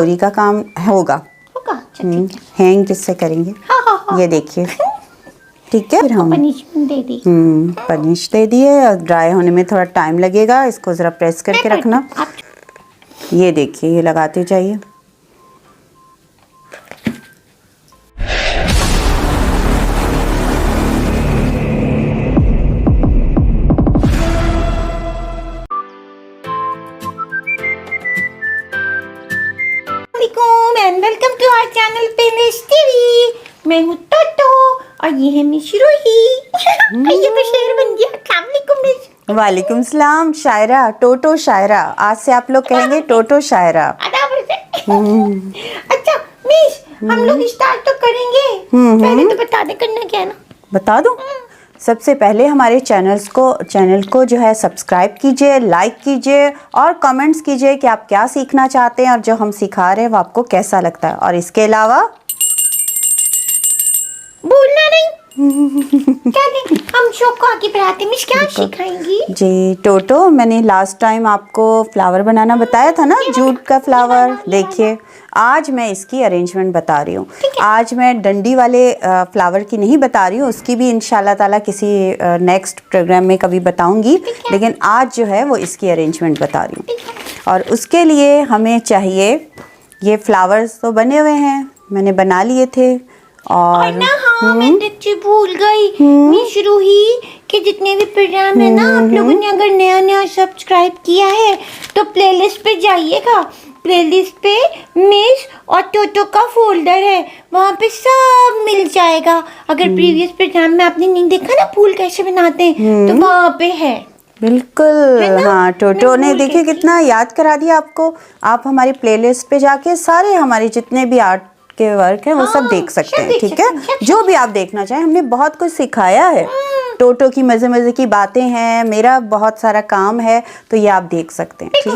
चोरी का काम होगा। अच्छा ठीक है। हैंग किससे करेंगे? हाँ। ये देखिए, ठीक है। फिर हम पनिशमेंट दे दी। पनिश दे दिए। और ड्राई होने में थोड़ा टाइम लगेगा, इसको ज़रा प्रेस करके रखना। ये देखिए, ये लगाते जाइए। And welcome to our channel palace TV. मैं हूँ टोटो और ये है मिस रूही। ये तो शेर बन गया। अस्सलाम वालेकुम मिस। वालेकुम सलाम शायरा, टोटो शायरा। आज से आप लोग कहेंगे टोटो शायरा। अच्छा मिस, हम लोग स्टार्ट तो करेंगे। पहले तो बता दे करना क्या है ना। बता दूं? सबसे पहले हमारे चैनल को जो है सब्सक्राइब कीजिए, लाइक कीजिए और कमेंट्स कीजिए कि आप क्या सीखना चाहते हैं और जो हम सिखा रहे हैं वो आपको कैसा लगता है। और इसके अलावा भूलना नहीं। क्या नहीं, हम शो को आगे बढ़ाते। मिस क्या सिखाएंगी? जी टोटो, मैंने लास्ट टाइम आपको फ्लावर बनाना बताया था ना, जूट का फ्लावर। देखिए आज मैं इसकी अरेंजमेंट बता रही हूँ। आज मैं डंडी वाले फ्लावर की नहीं बता रही हूँ, उसकी भी इंशाल्लाह ताला किसी नेक्स्ट प्रोग्राम में कभी बताऊंगी। लेकिन आज जो है वो इसकी अरेंजमेंट बता रही हूँ। और उसके लिए हमें चाहिए, ये फ्लावर्स तो बने हुए हैं, मैंने बना लिए थे। और ना हाँ, मैं सच्ची भूल गई मिस रूही कि जितने भी प्रोग्राम है ना, आप लोगों ने अगर नया सब्सक्राइब किया है तो प्लेलिस्ट पे जाइएगा। प्लेलिस्ट पे मिस और टोटो का फोल्डर है, वहाँ पे सब मिल जाएगा। अगर प्रीवियस प्रोग्राम में आपने नहीं देखा ना फूल कैसे बनाते हैं तो वहाँ पे है। बिल्कुल हाँ, टोटो ने देखिए कितना याद करा दिया आपको। आप हमारी प्लेलिस्ट पे जाके सारे हमारे जितने भी आर्ट के वर्क हैं वो सब देख सकते हैं। ठीक है, जो भी आप देखना चाहें, हमने बहुत कुछ सिखाया है। टोटो की मजे की बातें हैं, मेरा बहुत सारा काम है, तो ये आप देख सकते हैं। ठीक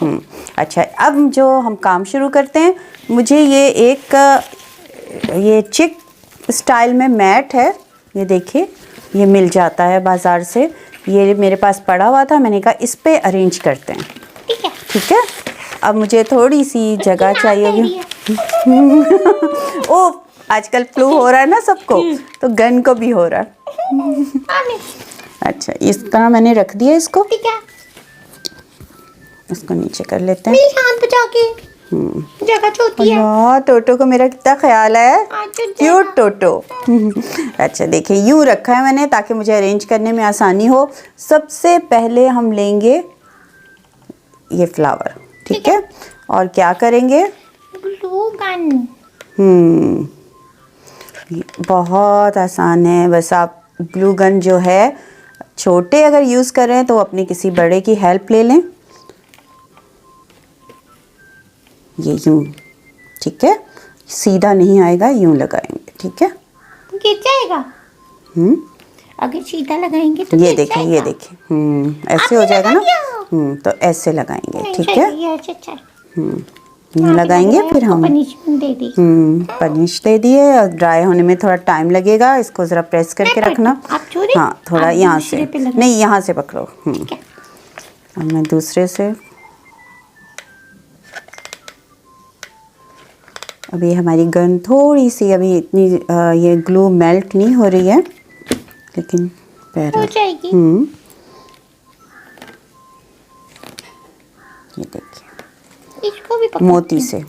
है। अच्छा, अब जो हम काम शुरू करते हैं, मुझे ये चिक स्टाइल में मैट है, ये देखिए, ये मिल जाता है बाजार से। ये मेरे पास पड़ा हुआ था, मैंने कहा इस पे अरेंज करते हैं। ठीक है। अब मुझे थोड़ी सी जगह चाहिए होगी। ओ, आजकल फ्लू हो रहा है ना सबको, तो गन को भी हो रहा है। अच्छा, इस तरह मैंने रख दिया इसको। इसको नीचे कर लेते हैं। हाथ बचा के जगह छोटी है। वाह, टोटो को मेरा कितना ख्याल है। क्यूट टोटो। अच्छा देखिए, यूं रखा है मैंने ताकि मुझे अरेंज करने में आसानी हो। सबसे पहले हम लेंगे ये फ्लावर। ठीक है। और क्या करेंगे? Glue gun. बहुत आसान है, बस आप ग्लू गन जो है छोटे अगर यूज़ कर रहे हैं तो अपने किसी बड़े की हेल्प ले लें। ये यूं, ठीक है, सीधा नहीं आएगा, यूं लगाएंगे। ठीक है, गिर जाएगा। अगर सीधा लगाएंगे तो ये देखिए, ये देखिए, ऐसे हो जाएगा ना। तो ऐसे लगाएंगे। ठीक है। यूं लगाएंगे, फिर हम पनिशमेंट दे दी। पनिश दे दिए। और ड्राई होने में थोड़ा टाइम लगेगा, इसको ज़रा प्रेस करके रखना। हाँ, थोड़ा यहाँ से नहीं, यहाँ से पकड़ो। अब मैं दूसरे से, अभी हमारी गन थोड़ी सी अभी इतनी ये ग्लू मेल्ट नहीं हो रही है, लेकिन हो जाएगी। ये देखिए, इसको भी मोती से।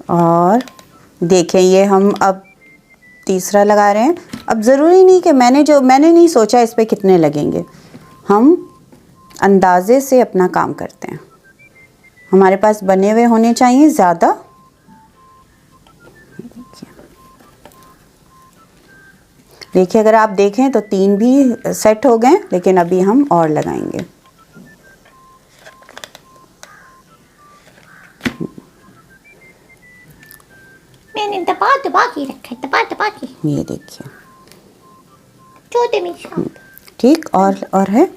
और देखें, ये हम अब तीसरा लगा रहे हैं। अब ज़रूरी नहीं कि मैंने नहीं सोचा इस पे कितने लगेंगे, हम अंदाजे से अपना काम करते हैं। हमारे पास बने हुए होने चाहिए ज़्यादा। देखिए, अगर आप देखें तो 3 भी सेट हो गए, लेकिन अभी हम और लगाएंगे। मैंने दबा के रखा है, दबा के। ये देखिए, छोटे में ठीक। और है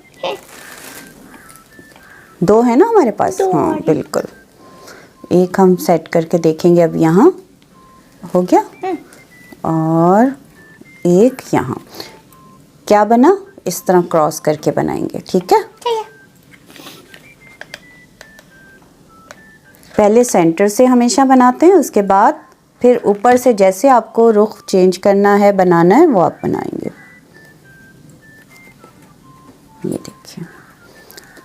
2 है ना हमारे पास। हाँ बिल्कुल, एक हम सेट करके देखेंगे। अब यहाँ हो गया, और एक यहाँ। क्या बना? इस तरह क्रॉस करके बनाएंगे। ठीक है। पहले सेंटर से हमेशा बनाते हैं, उसके बाद फिर ऊपर से जैसे आपको रुख चेंज करना है, बनाना है, वो आप बनाएंगे। ये देखिए,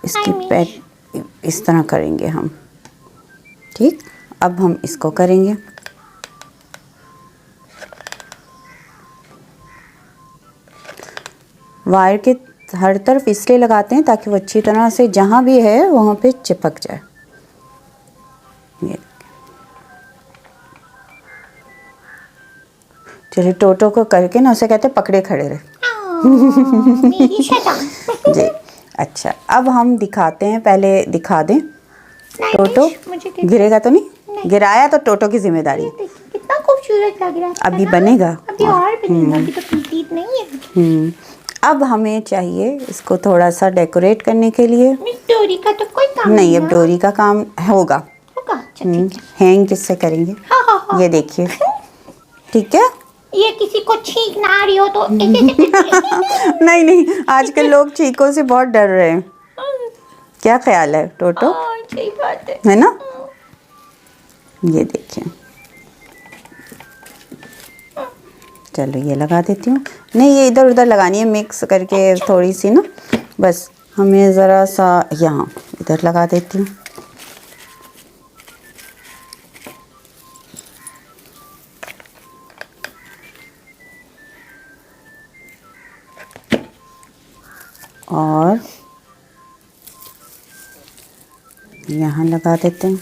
इसकी पैट इस तरह करेंगे हम। ठीक, अब हम इसको करेंगे। वायर के हर तरफ इसलिए लगाते हैं ताकि वो अच्छी तरह से जहाँ भी है वहाँ पे चिपक जाए। ये चलिए, टोटो को करके ना उसे कहते हैं पकड़े खड़े रहे। मेरी शैतान। जी, अच्छा, अब हम दिखाते हैं, पहले दिखा दें। टोटो मुझे दे- गिरेगा तो नहीं? गिराया तो टोटो की जिम्मेदारी। देखिए, कितना खूबसूरत लग रहा है। अभी ना? बनेगा। अभी और बनेगा, अभी तो कंप्लीट नहीं है। अब हमें चाहिए इसको थोड़ा सा डेकोरेट करने के लिए। मिस डोरी का तो कोई काम नहीं, अब ना। डोरी का काम होगा। होगा, अच्छा ठीक है। हैंग किससे करेंगे? हाँ हाँ हाँ। ये देखिए, ठीक है। ये किसी को छींक ना आ रही हो तो ऐसे नहीं नहीं, आजकल लोग चीखों से बहुत डर रहे हैं। क्या ख्याल है टोटो? सही बात है। है ना? ये देखिए, चलो ये लगा देती हूँ। नहीं, ये इधर उधर लगानी है, मिक्स करके थोड़ी सी ना, बस हमें ज़रा सा यहाँ इधर लगा देती हूँ। और यहाँ लगा देते हैं।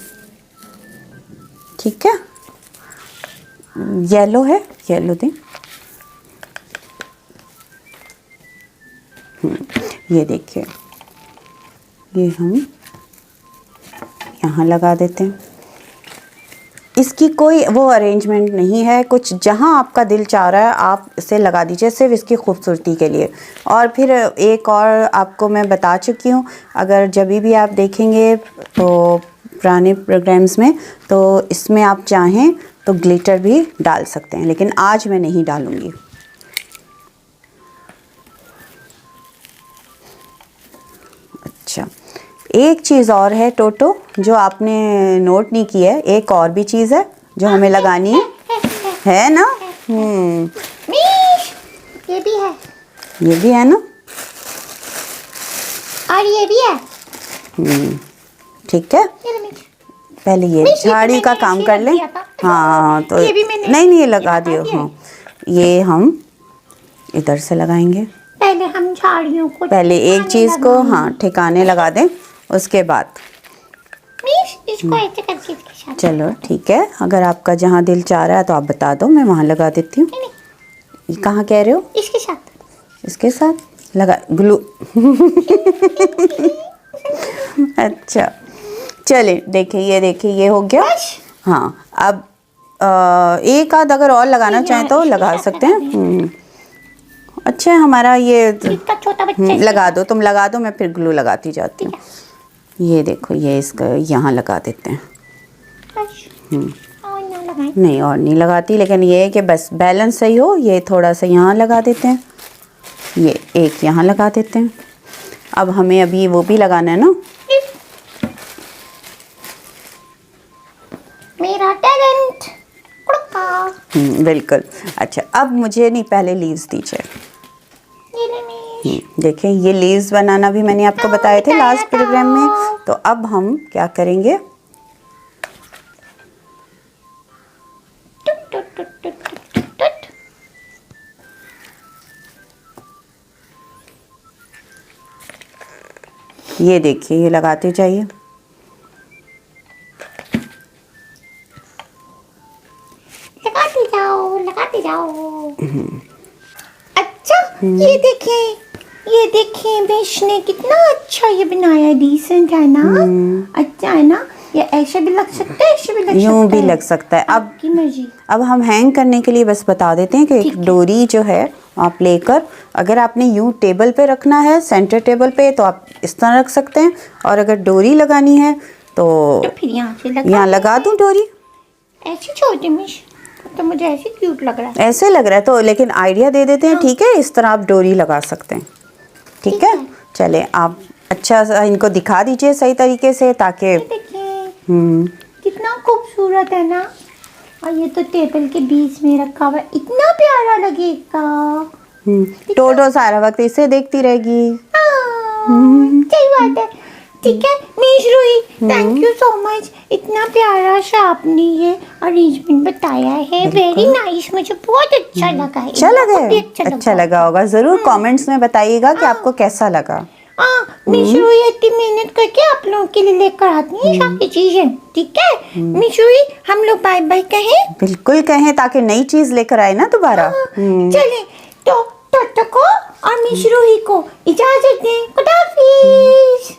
ठीक है, येलो है, येलो दें। ये देखिए, ये हम यहाँ लगा देते हैं। इसकी कोई वो अरेंजमेंट नहीं है, कुछ जहाँ आपका दिल चाह रहा है आप इसे लगा दीजिए, सिर्फ इसकी खूबसूरती के लिए। और फिर एक और आपको मैं बता चुकी हूँ, अगर जब भी आप देखेंगे तो पुराने प्रोग्राम्स में, तो इसमें आप चाहें तो ग्लिटर भी डाल सकते हैं, लेकिन आज मैं नहीं डालूँगी। अच्छा, एक चीज़ और है टोटो जो आपने नोट नहीं की है, एक और भी चीज़ है जो हमें लगानी है ना? मिस, ये भी है ये भी है ना? और ये भी है। ठीक है, ये लो मिस। पहले ये मिस, ये तो झाड़ी का मैंने काम ऐसे कर रख लें। दिया था। हाँ, तो ये भी मैंने नहीं नहीं, ये लगा लगा दियो। दिया। हाँ, ये हम इधर से लगाएंगे। पहले हम झाड़ियों को पहले एक ठिकाने चीज़ को लगाएंगे। हाँ ठिकाने लगा दें, उसके बाद मिस, इसको ऐसे करके इसके साथ। चलो ठीक है, अगर आपका जहाँ दिल चाह रहा है तो आप बता दो, मैं वहाँ लगा देती हूँ। नहीं, ये कहाँ कह रहे हो? इसके साथ। इसके साथ लगा ग्लू। अच्छा, चले देखिए, ये देखिए, ये हो गया। बस। हाँ, अब एक आध अगर और लगाना चाहें तो लगा सकते हैं। अच्छा, हमारा ये इतना छोटा बच्चा इसके लगा दो, तुम लगा दो, मैं फिर ग्लू लगाती जाती हूँ। ये देखो, ये इसका यहाँ लगा देते हैं। बस। और ना लगाएं। नहीं, और नहीं लगाती, लेकिन ये है कि बस बैलेंस सही हो। ये थोड़ा सा यहाँ लगा देते हैं, ये एक यहाँ लगा देते हैं। अब हमें अभी वो भी लगाना है ना, मेरा टैलेंट। बिल्कुल। अच्छा, अब मुझे नहीं, पहले लीव्स दीजिए। ये ले मिस। देखें, ये लीव्स बनाना भी मैंने आपको बताए थे लास्ट प्रोग्राम में। तो अब हम क्या करेंगे, टुट टुट टुट टुट टुट टुट टुट। ये देखिए, ये लगाते जाइए। लगाते जाओ, लगाते जाओ। अच्छा, ये देखें मिस ने कितना अच्छा ये बनाया, डिसेंट है ना? अच्छा है ना? ये ऐसे भी लग सकता है, ऐसे भी लग सकता है। यूं भी लग सकता है। अब आपकी मर्जी। अब हम हैंग करने के लिए बस बता देते हैं कि एक डोरी जो है आप लेकर, अगर आपने यूं टेबल पे रखना है, सेंटर टेबल पे, तो आप इस तरह रख सकते हैं। और अगर डोरी लगानी है तो फिर यहाँ से लगा। यहाँ लगा दूं डोरी। ऐसे छोड़ दे मिस, तो मुझे ऐसे क्यूट लग रहा है। ऐसे लग रहा है तो, लेकिन आइडिया दे देते हैं। ठीक है, इस तरह आप डोरी लगा सकते हैं। ठीक है, चले आप अच्छा सा इनको दिखा दीजिए सही तरीके से, ताकि ये देखिए खूबसूरत है ना। और ये तो टेबल के बीच में रखा हुआ है, इतना प्यारा लगेगा। टोटो सारा वक्त इसे देखती रहेगी। सही बात है। ठीक है miss Roohi, thank you so much, इतना प्यारा सा आपने ये अरेंजमेंट बताया है। वेरी नाइस, मुझे बहुत अच्छा लगा है। अच्छा लगा आपको भी है? अच्छा लगा होगा, जरूर कमेंट्स में बताइएगा कि आपको कैसा लगा। मिस रूही इतनी मेहनत करके आप लोगों के लिए लेकर आती है सारी चीजें। ठीक है मिस रूही, हम लोग बाय बाय कहें? बिल्कुल कहें, ताकि नई चीज लेकर आए ना दोबारा। चले तो टोटो को और मिस रूही को इजाजत दें। खुदा हाफिज।